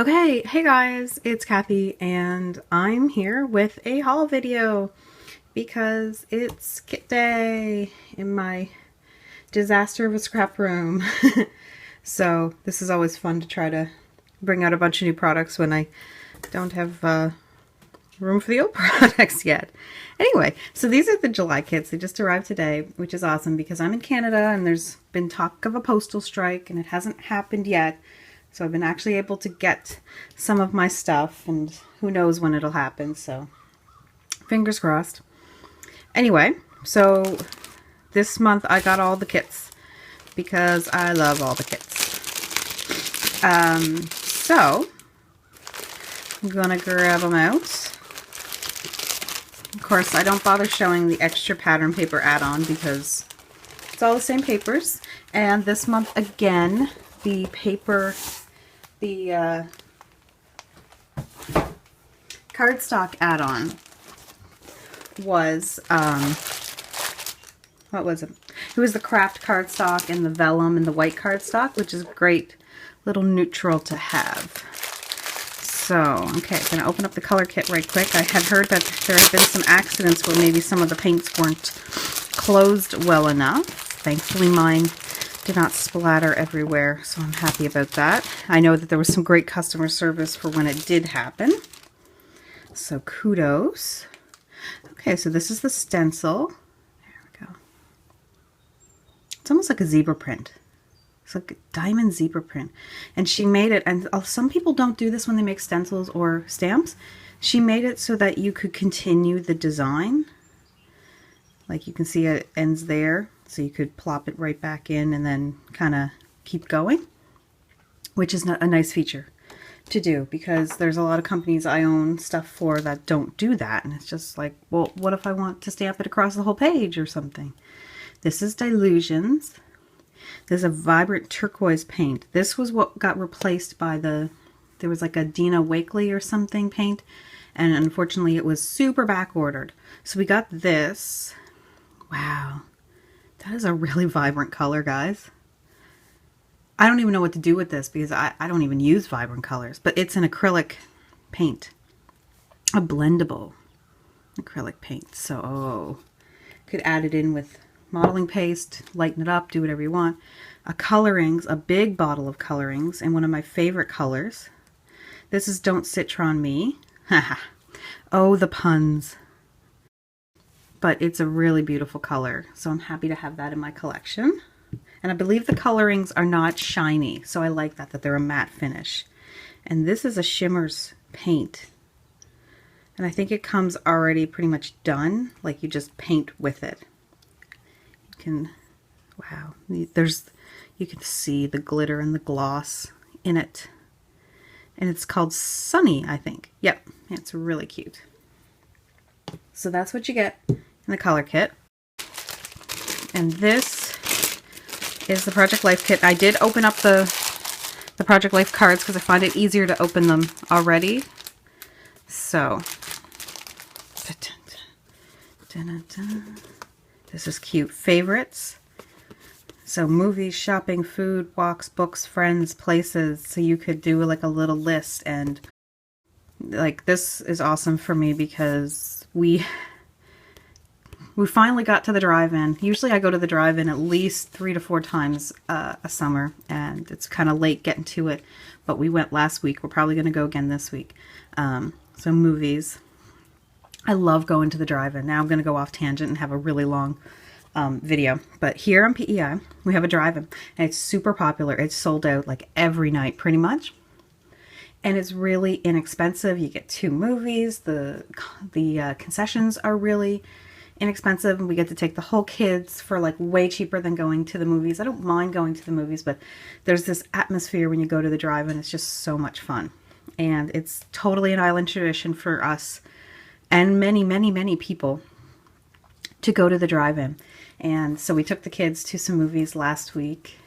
Okay, hey guys, it's Kathy and I'm here with a haul video because it's kit day in my disaster of a scrap room. So this is always fun to try to bring out a bunch of new products when I don't have room for the old products yet. Anyway, so these are the July kits. They just arrived today, which is awesome because I'm in Canada and there's been talk of a postal strike and it hasn't happened yet. So I've been actually able to get some of my stuff, and who knows when it'll happen, so fingers crossed. Anyway, so this month I got all the kits because I love all the kits. So I'm gonna grab them out. Of course, I don't bother showing the extra pattern paper add-on because it's all the same papers. And this month again, the paper, the cardstock add-on was, what was it? It was the craft cardstock and the vellum and the white cardstock, which is a great little neutral to have. So, okay, I'm going to open up the color kit right quick. I had heard that there had been some accidents where maybe some of the paints weren't closed well enough. Thankfully mine did not splatter everywhere, so I'm happy about that. I know that there was some great customer service for when it did happen, so kudos. Okay, so this is the stencil. There we go. It's almost like a zebra print. It's like a diamond zebra print. And she made it, and some people don't do this when they make stencils or stamps. She made it so that you could continue the design. Like you can see it ends there. So you could plop it right back in and then kind of keep going, which is a nice feature to do because there's a lot of companies I own stuff for that don't do that. And it's just like, well, what if I want to stamp it across the whole page or something? This is Dylusions. There's a vibrant turquoise paint. This was what got replaced by there was like a Dina Wakley or something paint. And unfortunately it was super back ordered. So we got this. Wow. That is a really vibrant color, guys. I don't even know what to do with this because I don't even use vibrant colors, but it's an acrylic paint. A blendable acrylic paint. So, could add it in with modeling paste, lighten it up, do whatever you want. Colorings, a big bottle of colorings, and one of my favorite colors. This is Don't Citron Me. Oh, the puns. But it's a really beautiful color, so I'm happy to have that in my collection. And I believe the colorings are not shiny, so I like that they're a matte finish. And this is a Shimmers paint. And I think it comes already pretty much done, like you just paint with it. You can, wow, you can see the glitter and the gloss in it. And it's called Sunny, I think. Yep, it's really cute. So that's what you get in the color kit. And this is the Project Life kit. I did open up the Project Life cards because I find it easier to open them already. So, this is cute. Favorites. So movies, shopping, food, walks, books, friends, places. So you could do like a little list, and like this is awesome for me because we finally got to the drive-in. Usually I go to the drive-in at least 3 to 4 times a summer, and it's kind of late getting to it, but we went last week. We're probably going to go again this week. So movies. I love going to the drive-in. Now I'm going to go off tangent and have a really long video. But here on PEI, we have a drive-in, and it's super popular. It's sold out like every night pretty much. And it's really inexpensive. You get 2 movies. The concessions are really inexpensive, and we get to take the whole kids for like way cheaper than going to the movies. I don't mind going to the movies, but there's this atmosphere when you go to the drive-in. It's just so much fun. And it's totally an island tradition for us and many, many, many people to go to the drive-in. And so we took the kids to some movies last week.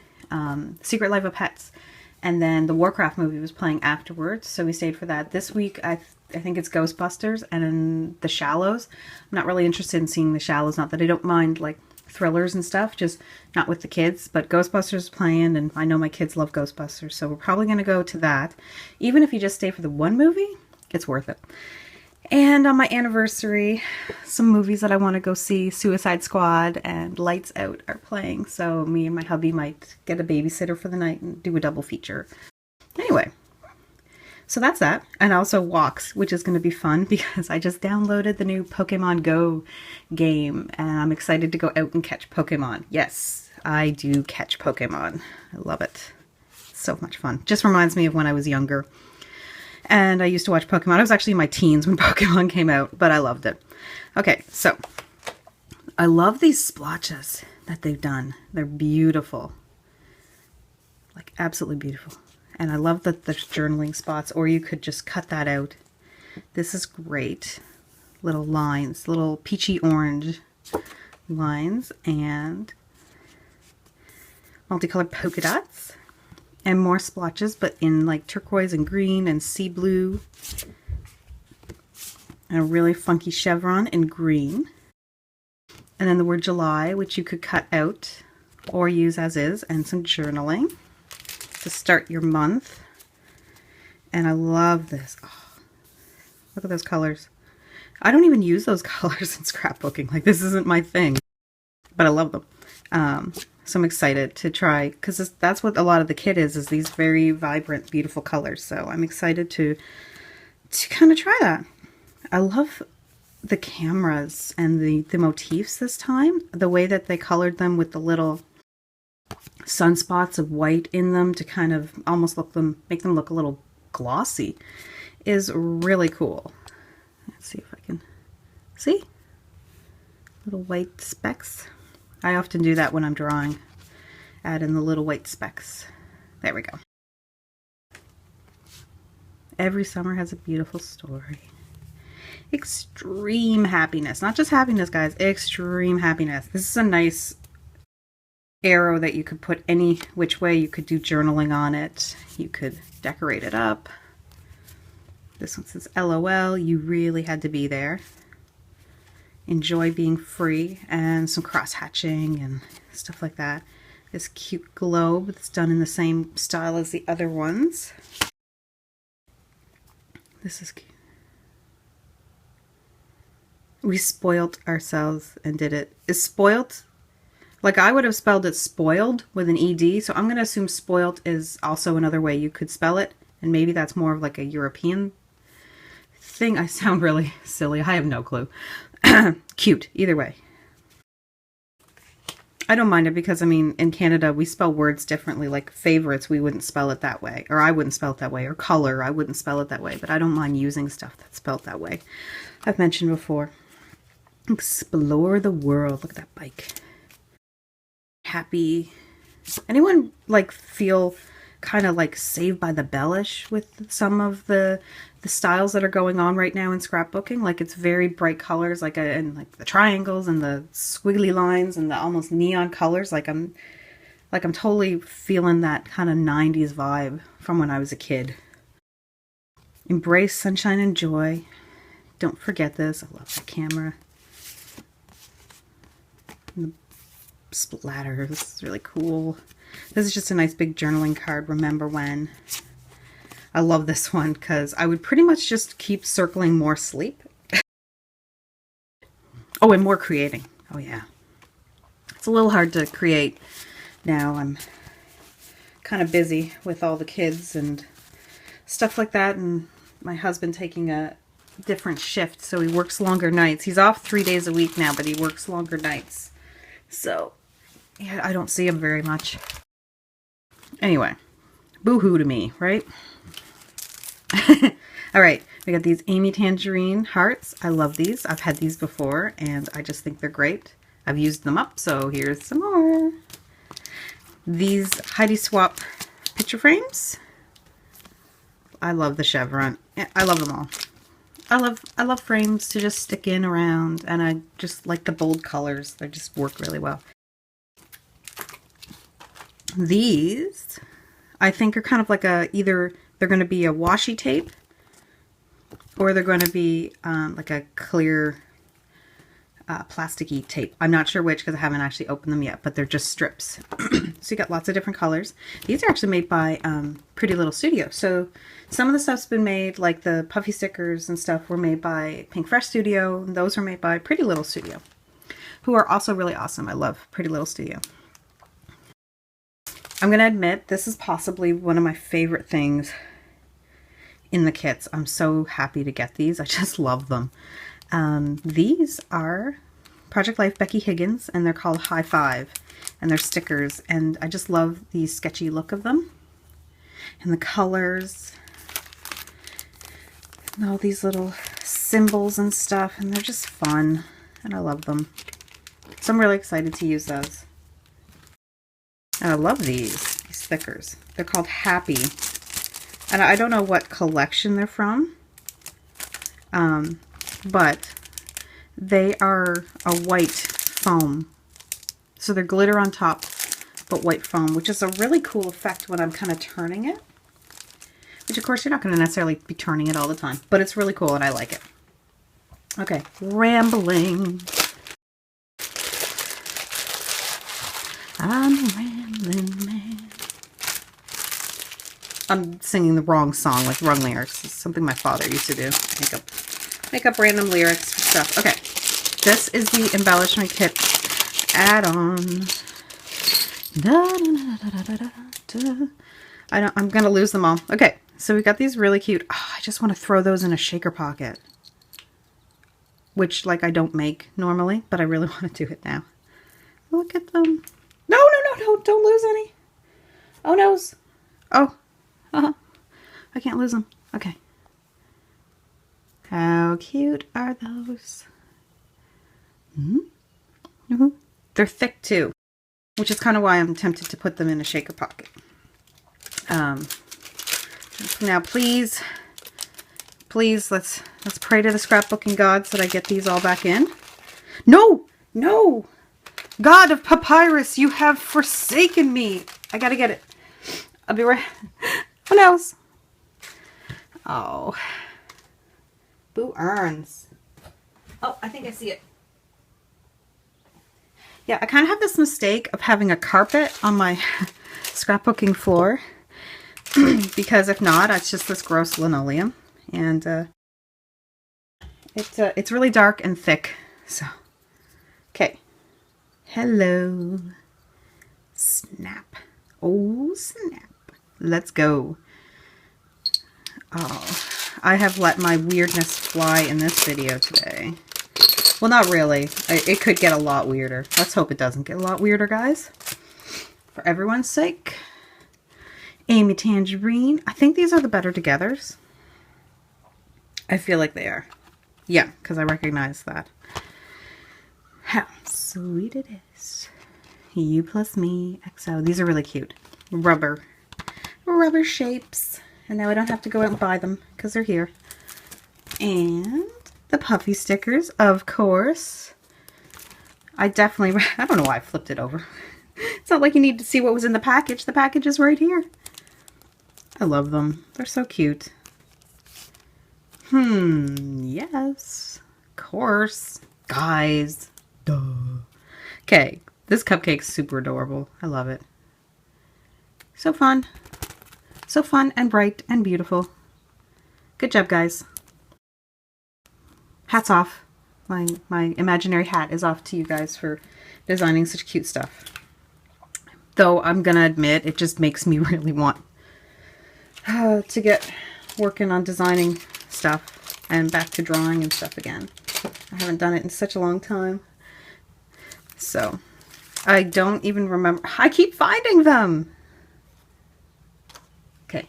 Secret Life of Pets. And then the Warcraft movie was playing afterwards, so we stayed for that. This week, I think it's Ghostbusters and The Shallows. I'm not really interested in seeing The Shallows, not that I don't mind like thrillers and stuff, just not with the kids. But Ghostbusters is playing, and I know my kids love Ghostbusters, so we're probably going to go to that. Even if you just stay for the one movie, it's worth it. And on my anniversary, some movies that I want to go see, Suicide Squad and Lights Out are playing, so me and my hubby might get a babysitter for the night and do a double feature. Anyway, so that's that. And also walks, which is going to be fun because I just downloaded the new Pokemon Go game and I'm excited to go out and catch Pokemon. Yes, I do catch Pokemon. I love it. It's so much fun. Just reminds me of when I was younger. And I used to watch Pokemon. I was actually in my teens when Pokemon came out, but I loved it. Okay, so I love these splotches that they've done. They're beautiful. Like absolutely beautiful. And I love that there's journaling spots, or you could just cut that out. This is great. Little lines, little peachy orange lines, and multicolored polka dots. And more splotches, but in like turquoise and green and sea blue. And a really funky chevron in green. And then the word July, which you could cut out or use as is, and some journaling to start your month. And I love this. Oh, look at those colors. I don't even use those colors in scrapbooking. Like, this isn't my thing, but I love them. So I'm excited to try, because that's what a lot of the kit is these very vibrant, beautiful colors. So I'm excited to kind of try that. I love the cameras and the motifs this time. The way that they colored them with the little sunspots of white in them to kind of almost make them look a little glossy is really cool. Let's see if I can see little white specks. I often do that when I'm drawing. Add in the little white specks. There we go. Every summer has a beautiful story. Extreme happiness. Not just happiness, guys. Extreme happiness. This is a nice arrow that you could put any which way. You could do journaling on it. You could decorate it up. This one says LOL. You really had to be there. Enjoy being free, and some cross hatching and stuff like that. This cute globe that's done in the same style as the other ones. This is cute. We spoilt ourselves and did it. Is spoilt? Like, I would have spelled it spoiled with an ED, so I'm going to assume spoilt is also another way you could spell it, and maybe that's more of like a European thing. I sound really silly. I have no clue. Cute, either way. I don't mind it because, I mean, in Canada, we spell words differently. Like favorites, we wouldn't spell it that way. Or I wouldn't spell it that way. Or color, I wouldn't spell it that way. But I don't mind using stuff that's spelled that way. I've mentioned before. Explore the world. Look at that bike. Happy. Anyone, like, feel kind of like Saved by the Bell-ish with some of the styles that are going on right now in scrapbooking? Like, it's very bright colors, and like the triangles and the squiggly lines and the almost neon colors. Like I'm totally feeling that kind of 90s vibe from when I was a kid. Embrace sunshine and joy. Don't forget this. I love the camera. And the splatter. This is really cool. This is just a nice big journaling card. Remember when. I love this one because I would pretty much just keep circling more sleep. Oh, and more creating. Oh, yeah. It's a little hard to create now. I'm kind of busy with all the kids and stuff like that, and my husband taking a different shift, so he works longer nights. He's off 3 days a week now, but he works longer nights. So, yeah, I don't see him very much. Anyway, boo-hoo to me, right? All right, we got these Amy Tangerine hearts. I love these. I've had these before, and I just think they're great. I've used them up, so here's some more. These Heidi Swapp picture frames. I love the chevron. I love them all. I love frames to just stick in around, and I just like the bold colors. They just work really well. These, I think, are kind of like either they're going to be a washi tape, or they're going to be like a clear plasticky tape. I'm not sure which because I haven't actually opened them yet, but they're just strips. So you got lots of different colors. These are actually made by Pretty Little Studio. So some of the stuff's been made, like the puffy stickers and stuff were made by Pink Fresh Studio. And those are made by Pretty Little Studio, who are also really awesome. I love Pretty Little Studio. I'm going to admit, this is possibly one of my favorite things in the kits. I'm so happy to get these. I just love them. These are Project Life Becky Higgins, and they're called High Five, and they're stickers, and I just love the sketchy look of them, and the colors, and all these little symbols and stuff, and they're just fun, and I love them. So I'm really excited to use those. And I love these stickers. They're called Happy, and I don't know what collection they're from, but they are a white foam. So they're glitter on top, but white foam, which is a really cool effect when I'm kind of turning it. Which, of course, you're not going to necessarily be turning it all the time, but it's really cool and I like it. Okay, rambling. I'm a rambling man. I'm singing the wrong song, like wrong lyrics. It's something my father used to do. Make up random lyrics for stuff. Okay, this is the embellishment kit add-on. I'm gonna lose them all. Okay, so we got these really cute. Oh, I just want to throw those in a shaker pocket, which like I don't make normally, but I really want to do it now. Look at them. No, don't lose any. Oh noes. Oh, I can't lose them. Okay. How cute are those? They're thick too, which is kind of why I'm tempted to put them in a shaker pocket. Now please, let's pray to the scrapbooking gods that I get these all back in. No! God of Papyrus, you have forsaken me. I gotta get it. I'll be right. Who knows? Oh. Boo earns. Oh, I think I see it. Yeah, I kind of have this mistake of having a carpet on my scrapbooking floor because if not, it's just this gross linoleum, and it's really dark and thick. So, okay. Hello. Snap. Oh, snap. Let's go. Oh, I have let my weirdness fly in this video today. Well, not really. It could get a lot weirder. Let's hope it doesn't get a lot weirder, guys. For everyone's sake. Amy Tangerine. I think these are the Better Togethers. I feel like they are. Yeah, because I recognize that. How sweet it is. You plus me, XO. These are really cute. Rubber shapes. And now I don't have to go out and buy them because they're here. And the puffy stickers, of course. I don't know why I flipped it over. It's not like you need to see what was in the package. The package is right here. I love them. They're so cute. Yes. Of course. Guys. Duh. Okay, this cupcake's super adorable. I love it. So fun. So fun and bright and beautiful. Good job, guys. Hats off. My imaginary hat is off to you guys for designing such cute stuff. Though I'm gonna admit, it just makes me really want to get working on designing stuff and back to drawing and stuff again. I haven't done it in such a long time. So, I don't even remember. I keep finding them! Okay.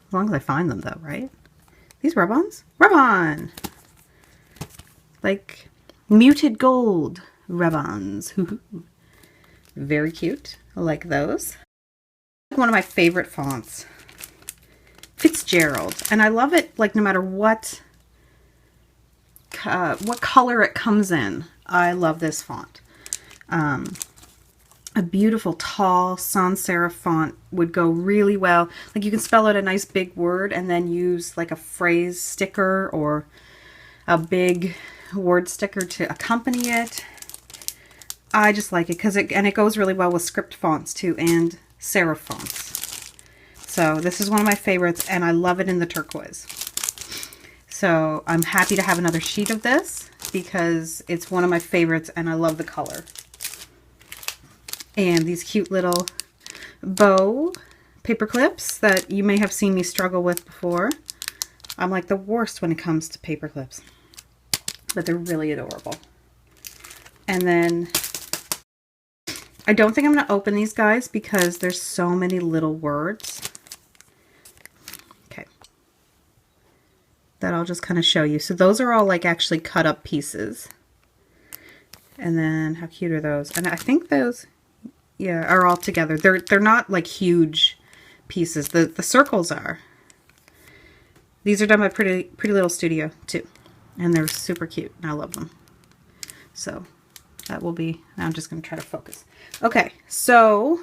As long as I find them though, right? These rub-ons? Rub-on! Like muted gold rub-ons. Very cute. I like those. One of my favorite fonts. Fitzgerald. And I love it like no matter what color it comes in. I love this font. A beautiful tall sans serif font would go really well. Like you can spell out a nice big word and then use like a phrase sticker or a big word sticker to accompany it. I just like it because it goes really well with script fonts too and serif fonts. So this is one of my favorites, and I love it in the turquoise. So I'm happy to have another sheet of this because it's one of my favorites and I love the color. And these cute little bow paper clips that you may have seen me struggle with before. I'm like the worst when it comes to paper clips, but they're really adorable. And then I don't think I'm going to open these guys because there's so many little words. Okay. That I'll just kind of show you. So those are all like actually cut up pieces. And then how cute are those? And I think those, yeah, are all together. They're not like huge pieces. The circles are. These are done by Pretty Little Studio too. And they're super cute and I love them. So that will be, now I'm just going to try to focus. Okay, so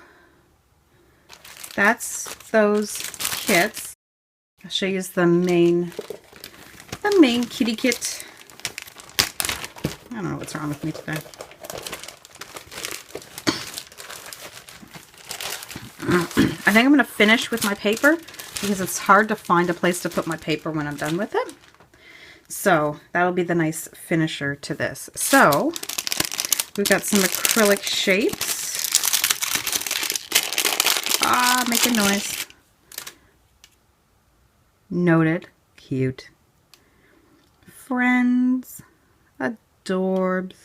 that's those kits. I'll show you the main kitty kit. I don't know what's wrong with me today. I think I'm going to finish with my paper because it's hard to find a place to put my paper when I'm done with it. So that'll be the nice finisher to this. So we've got some acrylic shapes. Ah, making noise. Noted. Cute. Friends. Adorbs.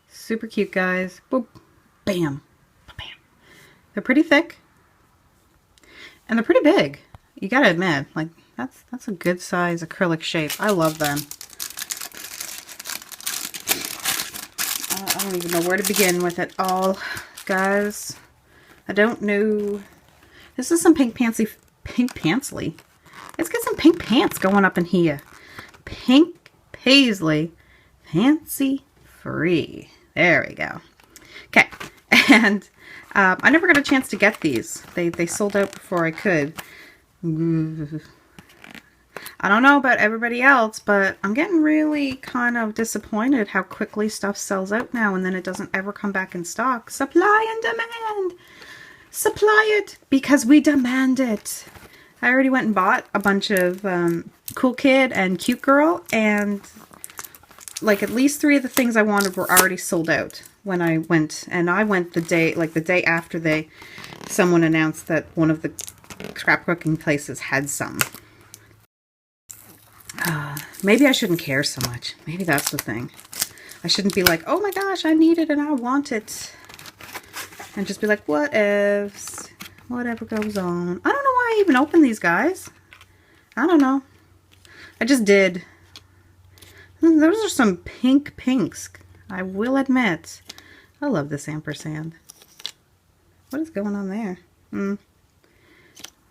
Super cute, guys. Boop. Bam. Bam. They're pretty thick. And they're pretty big. You gotta admit, like, that's a good size acrylic shape. I love them. I don't even know where to begin with it all, guys. I don't know. This is some pink pantsly. Let's get some pink pants going up in here. Pink paisley, fancy free. There we go. Okay, and I never got a chance to get these. They sold out before I could. I don't know about everybody else, but I'm getting really kind of disappointed how quickly stuff sells out now and then it doesn't ever come back in stock. Supply and demand. Supply it because we demand it. I already went and bought a bunch of Cool Kid and Cute Girl, and like at least 3 of the things I wanted were already sold out when I went. And I went the day after someone announced that one of the scrapbooking places had some. Maybe I shouldn't care so much. Maybe that's the thing. I shouldn't be like, oh my gosh, I need it and I want it. And just be like, what ifs? Whatever goes on. I don't know why I even opened these guys. I don't know. I just did. Those are some pink pinks. I will admit. I love this ampersand. What is going on there?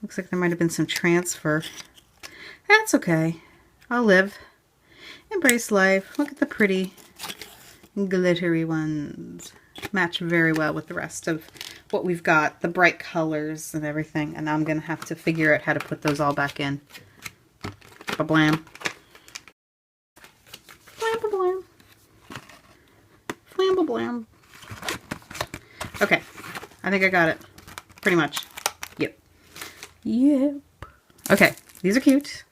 Looks like there might have been some transfer. That's okay. I'll live. Embrace life. Look at the pretty glittery ones. Match very well with the rest of what we've got. The bright colors and everything. And now I'm going to have to figure out how to put those all back in. Ba-blam. Blam-ba-blam. Flam-ba-blam. Okay. I think I got it. Pretty much. Yep. Yep. Okay. These are cute.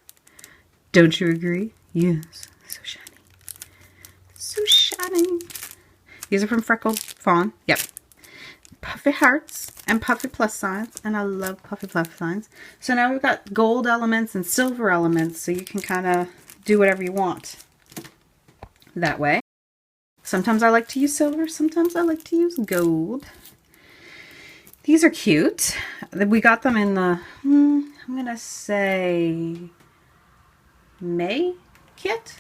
Don't you agree? Yes. So shiny. So shiny. These are from Freckled Fawn. Yep. Puffy hearts and puffy plus signs. And I love puffy plus signs. So now we've got gold elements and silver elements. So you can kind of do whatever you want that way. Sometimes I like to use silver. Sometimes I like to use gold. These are cute. We got them in the, I'm going to say, May kit?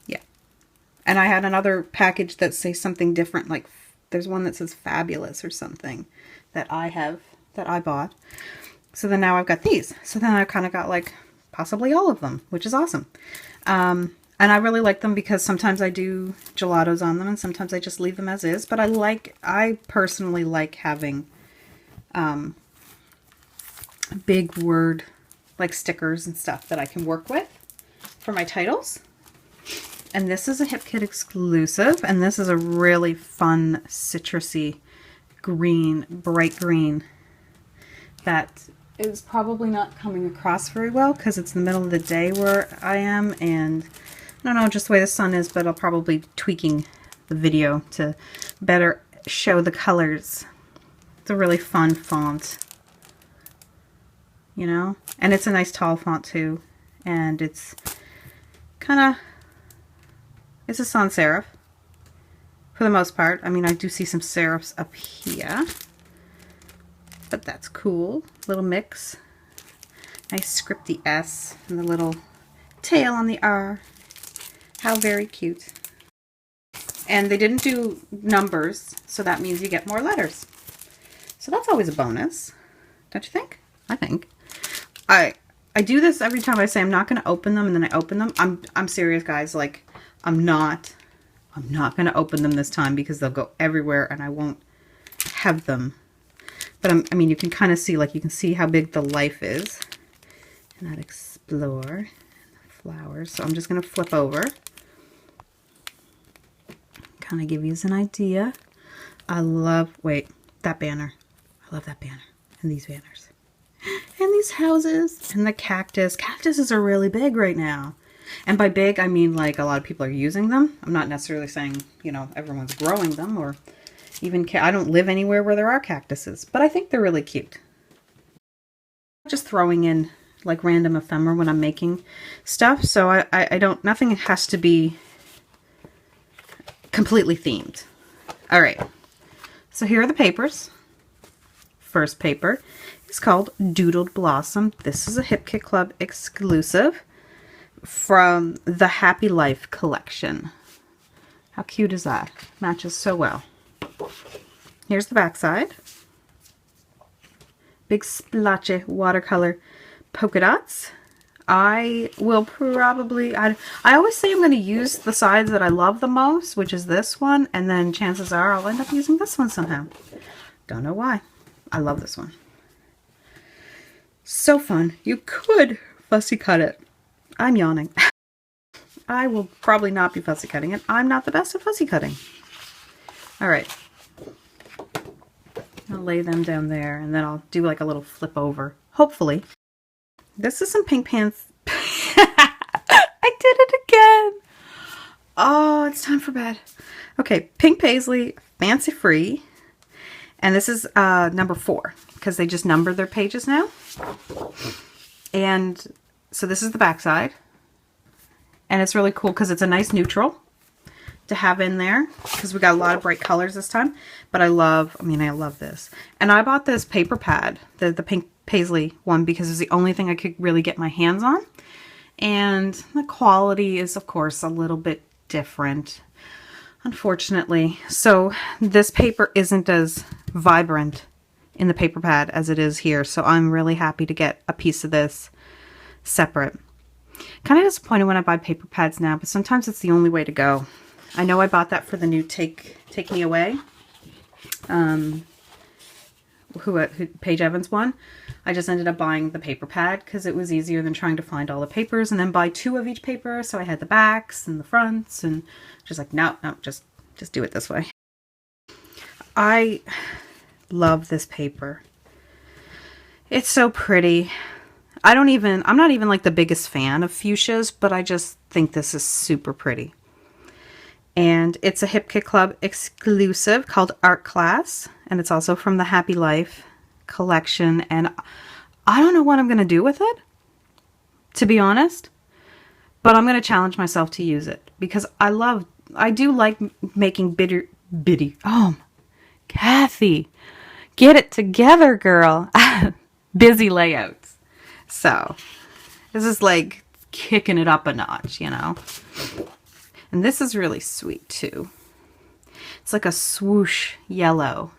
Yeah. And I had another package that says something different, like there's one that says Fabulous or something that I bought. So then now I've got these. So then I kind of got like possibly all of them, which is awesome. And I really like them because sometimes I do gelatos on them and sometimes I just leave them as is. But I personally like having big word like stickers and stuff that I can work with. for my titles. And this is a Hip Kit exclusive, and this is a really fun citrusy green, bright green that is probably not coming across very well because it's the middle of the day where I am, and I don't know, just the way the sun is, but I'll probably be tweaking the video to better show the colors. It's a really fun font, you know, and it's a nice tall font too, and it's kind of, it's a sans serif for the most part. I mean, I do see some serifs up here, but that's cool. Little mix. Nice scripty S and the little tail on the R. How very cute. And they didn't do numbers, so that means you get more letters. So that's always a bonus, don't you think? I think. I do this every time I say I'm not going to open them, and then I open them. I'm serious, guys. Like, I'm not going to open them this time because they'll go everywhere and I won't have them. But I mean, you can kind of see, like, you can see how big the life is. And that explore and the flowers. So I'm just going to flip over. Kind of give you an idea. I love, wait, that banner. I love that banner. And these banners. And these houses. And the cactus. Cactuses are really big right now. And by big, I mean like a lot of people are using them. I'm not necessarily saying, you know, everyone's growing them or even, I don't live anywhere where there are cactuses, but I think they're really cute. Just throwing in like random ephemera when I'm making stuff. So I don't, nothing has to be completely themed. All right. So here are the papers. First paper is called Doodled Blossom. This is a Hip Kit Club exclusive from the Happy Life collection. How cute is that? Matches so well. Here's the back side. Big splotchy watercolor polka dots. I will probably, I always say I'm going to use the sides that I love the most, which is this one, and then chances are I'll end up using this one somehow. Don't know why. I love this one. So fun. You could fussy cut it. I'm yawning. I will probably not be fussy cutting it. I'm not the best at fussy cutting. All right. I'll lay them down there and then I'll do like a little flip over. Hopefully. This is some pink pants. I did it again. Oh, it's time for bed. Okay, Pink Paisley Fancy Free. And this is number 4 because they just numbered their pages now. And so this is the back side. And it's really cool because it's a nice neutral to have in there because we got a lot of bright colors this time. But I love this. And I bought this paper pad, the Pink Paisley one, because it's the only thing I could really get my hands on. And the quality is, of course, a little bit different, unfortunately. So this paper isn't as vibrant in the paper pad as it is here. So I'm really happy to get a piece of this separate. Kind of disappointed when I buy paper pads now, but sometimes it's the only way to go. I know I bought that for the new Take Me Away, who Paige Evans one. I just ended up buying the paper pad because it was easier than trying to find all the papers and then buy 2 of each paper. So I had the backs and the fronts, and just like, no, just do it this way. I love this paper. It's so pretty. I'm not even like the biggest fan of fuchsias, but I just think this is super pretty. And it's a Hip Kit Club exclusive called Art Class. And it's also from the Happy Life collection. And I don't know what I'm going to do with it, to be honest. But I'm going to challenge myself to use it. Because I do like making bitty. Oh, Kathy, get it together, girl. Busy layouts. So, this is like kicking it up a notch, you know. And this is really sweet too. It's like a swoosh yellow.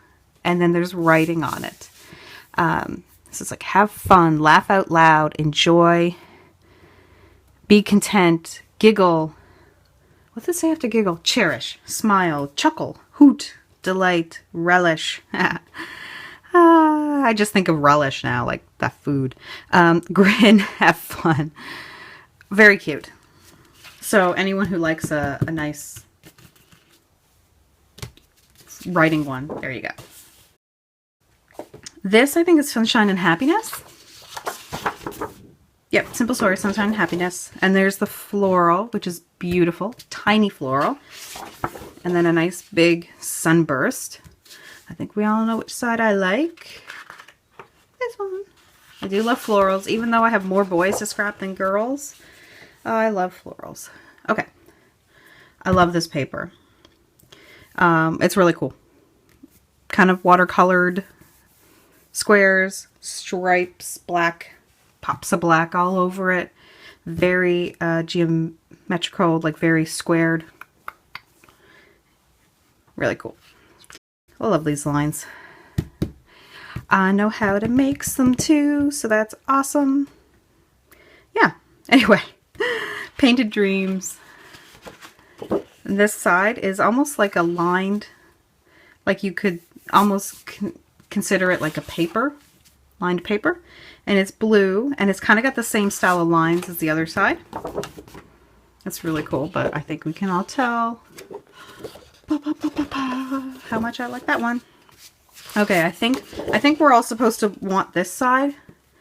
And then there's writing on it. This is like, have fun, laugh out loud, enjoy, be content, giggle. What does it say after giggle? Cherish, smile, chuckle, hoot, delight, relish. I just think of relish now, like that food. Grin, have fun. Very cute. So anyone who likes a nice writing one, there you go. This, I think, is Sunshine and Happiness. Yep, Simple Story, Sunshine and Happiness. And there's the floral, which is beautiful. Tiny floral. And then a nice big sunburst. I think we all know which side I like. This one. I do love florals, even though I have more boys to scrap than girls. Oh, I love florals. Okay. I love this paper. It's really cool. Kind of watercolored squares, stripes, black, pops of black all over it. Very geometrical, like very squared. Really cool. I love these lines. I know how to make some too, so that's awesome. Yeah, anyway, Painted Dreams. And this side is almost like a lined, like you could almost consider it like a paper, lined paper. And it's blue, and it's kind of got the same style of lines as the other side. That's really cool, but I think we can all tell how much I like that one. Okay, I think we're all supposed to want this side,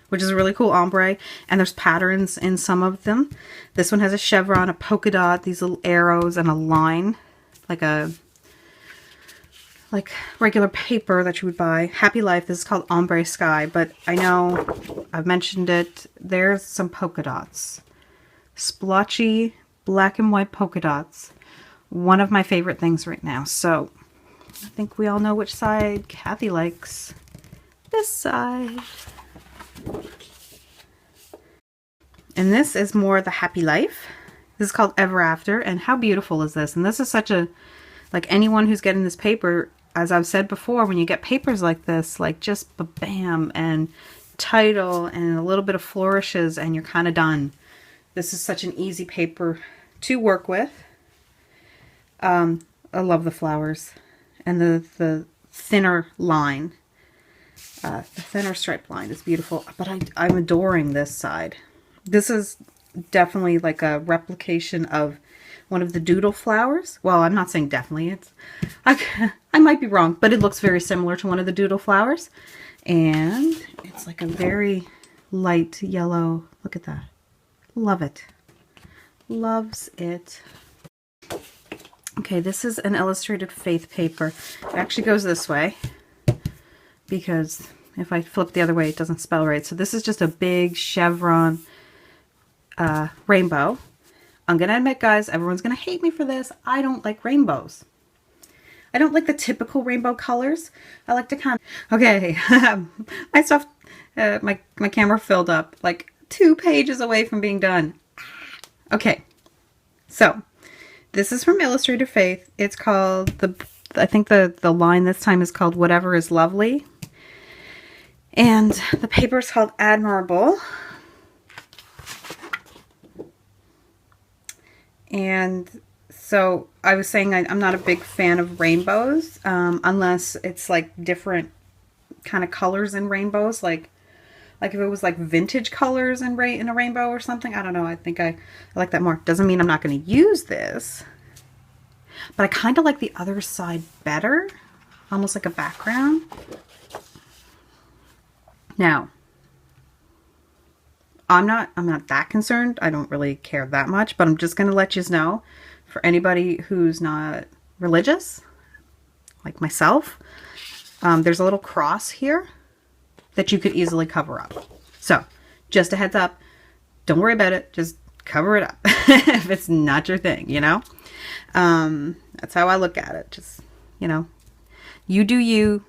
which is a really cool ombre, and there's patterns in some of them. This one has a chevron, a polka dot, these little arrows, and a line, like regular paper that you would buy. Happy Life, this is called Ombre Sky, but I know I've mentioned it. There's some polka dots. Splotchy black and white polka dots. One of my favorite things right now. So I think we all know which side Kathy likes. This side. And this is more the Happy Life. This is called Ever After. And how beautiful is this? And this is such a, like anyone who's getting this paper, as I've said before, when you get papers like this, like just bam and title and a little bit of flourishes and you're kind of done. This is such an easy paper to work with. I love the flowers and the thinner line. The thinner stripe line is beautiful, but I'm adoring this side. This is definitely like a replication of one of the doodle flowers. Well, I'm not saying definitely. I might be wrong, but it looks very similar to one of the doodle flowers. And it's like a very light yellow. Look at that. Love it. Loves it. Okay, this is an illustrated faith paper. It actually goes this way because if I flip the other way, it doesn't spell right. So this is just a big chevron rainbow. I'm going to admit, guys, everyone's going to hate me for this. I don't like rainbows. I don't like the typical rainbow colors. I like to kind of... Okay, my stuff, my camera filled up like 2 pages away from being done. Okay, so this is from Illustrated Faith. It's called, I think the line this time is called Whatever is Lovely. And the paper is called Admirable. And so I was saying I'm not a big fan of rainbows unless it's like different kind of colors in rainbows. Like if it was like vintage colors in a rainbow or something. I don't know. I think I like that more. Doesn't mean I'm not going to use this. But I kind of like the other side better. Almost like a background. Now, I'm not that concerned. I don't really care that much, but I'm just going to let you know, for anybody who's not religious, like myself, there's a little cross here that you could easily cover up. So, just a heads up, don't worry about it. Just cover it up if it's not your thing, you know? That's how I look at it. Just, you know, you do you.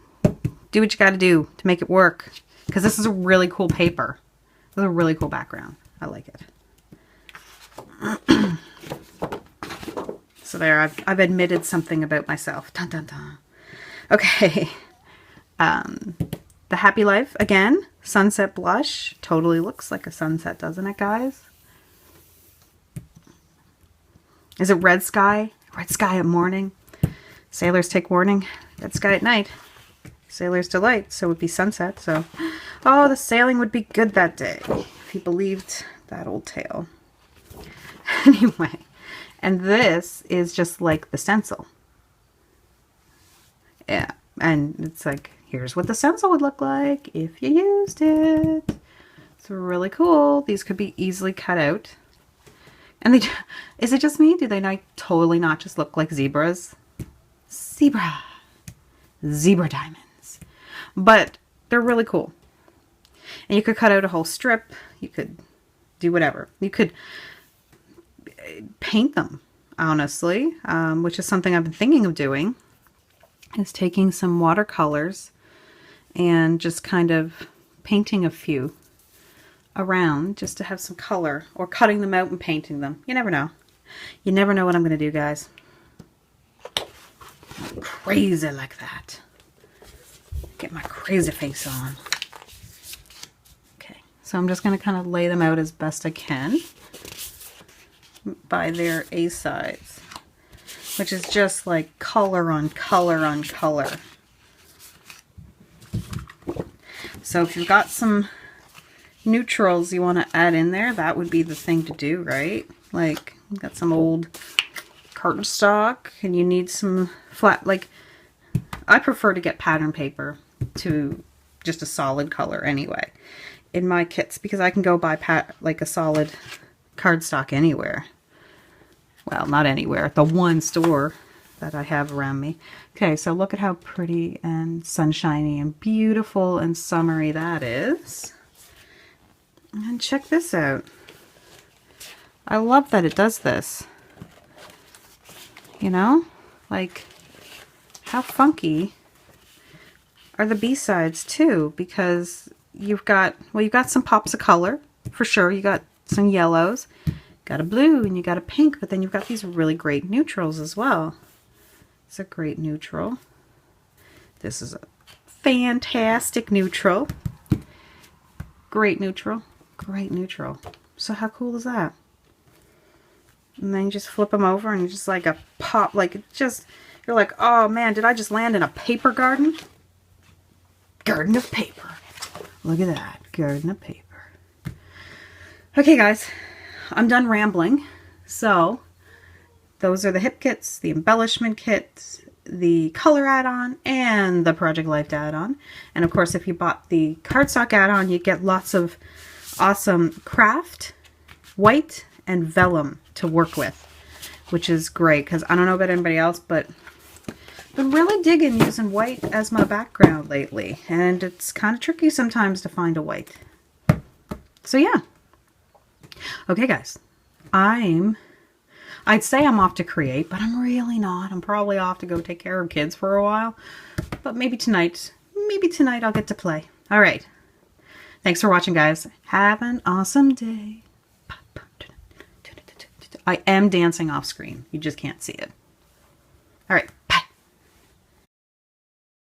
Do what you got to do to make it work. Because this is a really cool paper. This is a really cool background. I like it. So there, I've admitted something about myself. Dun, dun, dun. Okay. The Happy Life, again, Sunset Blush. Totally looks like a sunset, doesn't it, guys? Is it red sky? Red sky at morning. Sailors take warning. Red sky at night. Sailor's delight. So it would be sunset. So, oh, the sailing would be good that day if you believed that old tale. Anyway, And this is just like the stencil. Yeah, and it's like, here's what the stencil would look like if you used it. It's really cool. These could be easily cut out. And they, is it just me? Do they not totally not just look like zebras? Zebra diamonds. But they're really cool. And you could cut out a whole strip. You could do whatever. You could paint them, honestly, which is something I've been thinking of doing, is taking some watercolors and just kind of painting a few around just to have some color, or cutting them out and painting them. You never know. You never know what I'm going to do, guys. I'm crazy like that. Get my crazy face on. Okay, so I'm just going to kind of lay them out as best I can by their A sides, which is just like color on color on color. So if you've got some neutrals you want to add in there, that would be the thing to do, right? Like, you've got some old cardstock and you need some flat, like, I prefer to get pattern paper to just a solid color anyway in my kits, because I can go buy like a solid cardstock anywhere. Well, not anywhere, at the one store that I have around me. Okay, so look at how pretty and sunshiny and beautiful and summery that is. And check this out. I love that it does this. You know? Like, how funky are the B-sides too? Because you've got, well, you've got some pops of color, for sure. You got some yellows, got a blue, and you got a pink, but then you've got these really great neutrals as well. It's a great neutral. This is a fantastic neutral. Great neutral. Great neutral. So how cool is that? And then you just flip them over and just like a pop, like it just, you're like, oh man, did I just land in a paper garden? Garden of paper. Look at that. Garden of paper. Okay guys, I'm done rambling. So those are the hip kits, the embellishment kits, the color add-on, and the Project Life add-on. And of course, if you bought the cardstock add-on, you get lots of awesome craft, white, and vellum to work with, which is great, because I don't know about anybody else, but I've been really digging using white as my background lately, and it's kind of tricky sometimes to find a white. So yeah. Okay guys, I'd say I'm off to create, but I'm really not. I'm probably off to go take care of kids for a while, but maybe tonight I'll get to play. All right. Thanks for watching, guys. Have an awesome day. I am dancing off screen. You just can't see it. All right.